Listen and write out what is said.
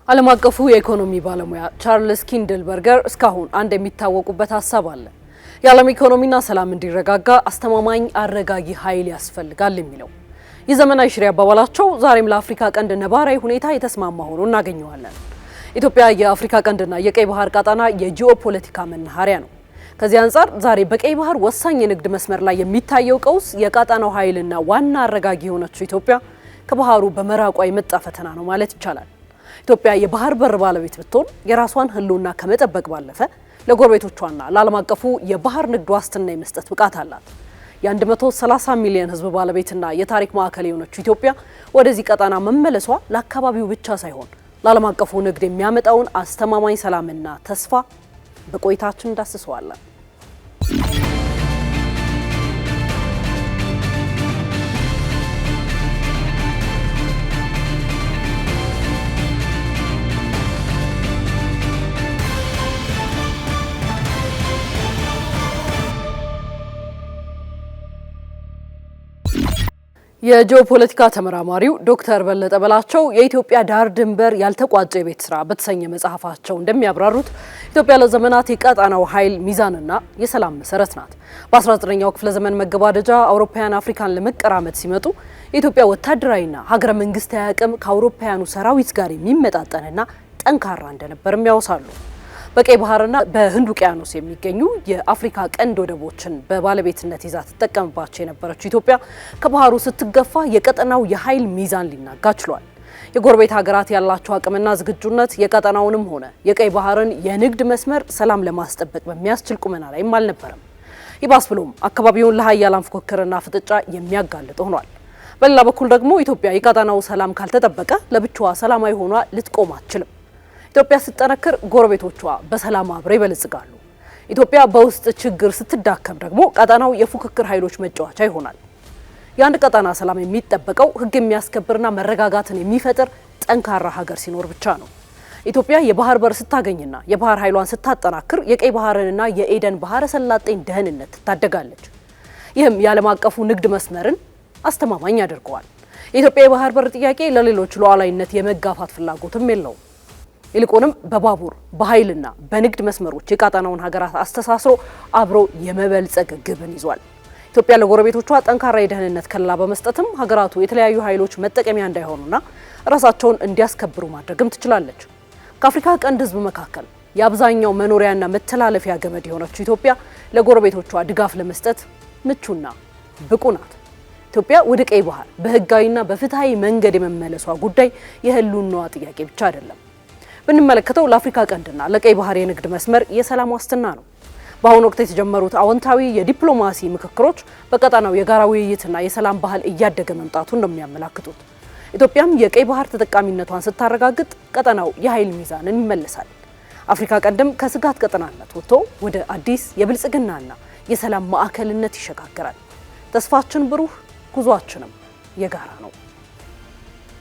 ዓለም አቀፉ የኢኮኖሚ ባለሙያ ቻርልስ ኪንድልበርገር እስካሁን አንድ የሚታወቁበት ሐሳብ አለ። የዓለም ኢኮኖሚና ሰላም እንዲረጋጋ አስተማማኝ አረጋጊ ኃይል ያስፈልጋል የሚለው የዘመናዊ ሽሪ አባባላቸው ዛሬም ለአፍሪካ ቀንድ ነባራዊ ሁኔታ የተስማማ ሆኖ እናገኘዋለን። ኢትዮጵያ የአፍሪካ ቀንድና የቀይ ባህር ቀጣና የጂኦፖለቲካ መናኸሪያ ነው። ከዚህ አንፃር ዛሬ በቀይ ባህር ወሳኝ የንግድ መስመር ላይ የሚታየው ቀውስ የቀጣናው ኃይልና ዋና አረጋጊ የሆነችው ኢትዮጵያ ከባህሩ በመራቋ የመጣ ፈተና ነው ማለት ይቻላል። ኢትዮጵያ የባህር በር ባለቤት ብትሆን የራሷን ህልውና ከመጠበቅ ባለፈ ለጎረቤቶቿና ለዓለም አቀፉ የባህር ንግድ ዋስትና የመስጠት ብቃት አላት። የ130 ሚሊዮን ህዝብ ባለቤትና የታሪክ ማዕከል የሆነችው ኢትዮጵያ ወደዚህ ቀጣና መመለሷ ለአካባቢው ብቻ ሳይሆን ለዓለም አቀፉ ንግድ የሚያመጣውን አስተማማኝ ሰላምና ተስፋ በቆይታችን እንዳስሰዋለን። የጂኦፖለቲካ ተመራማሪው ዶክተር በለጠ በላቸው የኢትዮጵያ ዳር ድንበር ያልተቋጨ የቤት ስራ በተሰኘ መጽሐፋቸው እንደሚያብራሩት ኢትዮጵያ ለዘመናት የቀጣናው ኃይል ሚዛንና የሰላም መሰረት ናት። በ19ኛው ክፍለ ዘመን መገባደጃ አውሮፓውያን አፍሪካን ለመቀራመት ሲመጡ የኢትዮጵያ ወታደራዊና ሀገረ መንግስታዊ አቅም ከአውሮፓውያኑ ሰራዊት ጋር የሚመጣጠንና ጠንካራ እንደነበርም ያወሳሉ። በቀይ ባህርና በህንድ ውቅያኖስ የሚገኙ የአፍሪካ ቀንድ ወደቦችን በባለቤትነት ይዛ ተጠቀምባቸው የነበረችው ኢትዮጵያ ከባህሩ ስትገፋ የቀጠናው የኃይል ሚዛን ሊናጋ ችሏል። የጎረቤት ሀገራት ያላቸው አቅምና ዝግጁነት የቀጠናውንም ሆነ የቀይ ባህርን የንግድ መስመር ሰላም ለማስጠበቅ በሚያስችል ቁመና ላይም አልነበረም። ይባስ ብሎም አካባቢውን ለሀያላን ፉክክርና ፍጥጫ የሚያጋልጥ ሆኗል። በሌላ በኩል ደግሞ ኢትዮጵያ የቀጠናው ሰላም ካልተጠበቀ ለብቻዋ ሰላማዊ ሆኗ ልትቆም አትችልም። ኢትዮጵያ ስትጠነክር ጎረቤቶቿ በሰላም አብረው ይበለጽጋሉ። ኢትዮጵያ በውስጥ ችግር ስትዳከም ደግሞ ቀጠናው የፉክክር ኃይሎች መጫወቻ ይሆናል። የአንድ ቀጠና ሰላም የሚጠበቀው ሕግ የሚያስከብርና መረጋጋትን የሚፈጥር ጠንካራ ሀገር ሲኖር ብቻ ነው። ኢትዮጵያ የባህር በር ስታገኝና የባህር ኃይሏን ስታጠናክር የቀይ ባህርንና የኤደን ባህረ ሰላጤን ደህንነት ትታደጋለች። ይህም የዓለም አቀፉ ንግድ መስመርን አስተማማኝ ያደርገዋል። የኢትዮጵያ የባህር በር ጥያቄ ለሌሎች ሉዓላዊነት የመጋፋት ፍላጎትም የለውም። ይልቁንም በባቡር በኃይልና በንግድ መስመሮች የቀጣናውን ሀገራት አስተሳስሮ አብሮ የመበልጸግ ግብን ይዟል። ኢትዮጵያ ለጎረቤቶቿ ጠንካራ የደህንነት ከለላ በመስጠትም ሀገራቱ የተለያዩ ኃይሎች መጠቀሚያ እንዳይሆኑና ራሳቸውን እንዲያስከብሩ ማድረግም ትችላለች። ከአፍሪካ ቀንድ ህዝብ መካከል የአብዛኛው መኖሪያና መተላለፊያ ገመድ የሆነችው ኢትዮጵያ ለጎረቤቶቿ ድጋፍ ለመስጠት ምቹና ብቁ ናት። ኢትዮጵያ ወደ ቀይ ባህር በህጋዊና በፍትሃዊ መንገድ የመመለሷ ጉዳይ የህልውናዋ ጥያቄ ብቻ አይደለም። ብንመለከተው ለአፍሪካ ቀንድና ለቀይ ባህር የንግድ መስመር የሰላም ዋስትና ነው። በአሁኑ ወቅት የተጀመሩት አዎንታዊ የዲፕሎማሲ ምክክሮች በቀጣናው የጋራ ውይይትና የሰላም ባህል እያደገ መምጣቱን ነው የሚያመላክቱት። ኢትዮጵያም የቀይ ባህር ተጠቃሚነቷን ስታረጋግጥ ቀጠናው የኃይል ሚዛንን ይመለሳል። አፍሪካ ቀንድም ከስጋት ቀጠናነት ወጥቶ ወደ አዲስ የብልጽግናና የሰላም ማዕከልነት ይሸጋገራል። ተስፋችን ብሩህ፣ ጉዟችንም የጋራ ነው።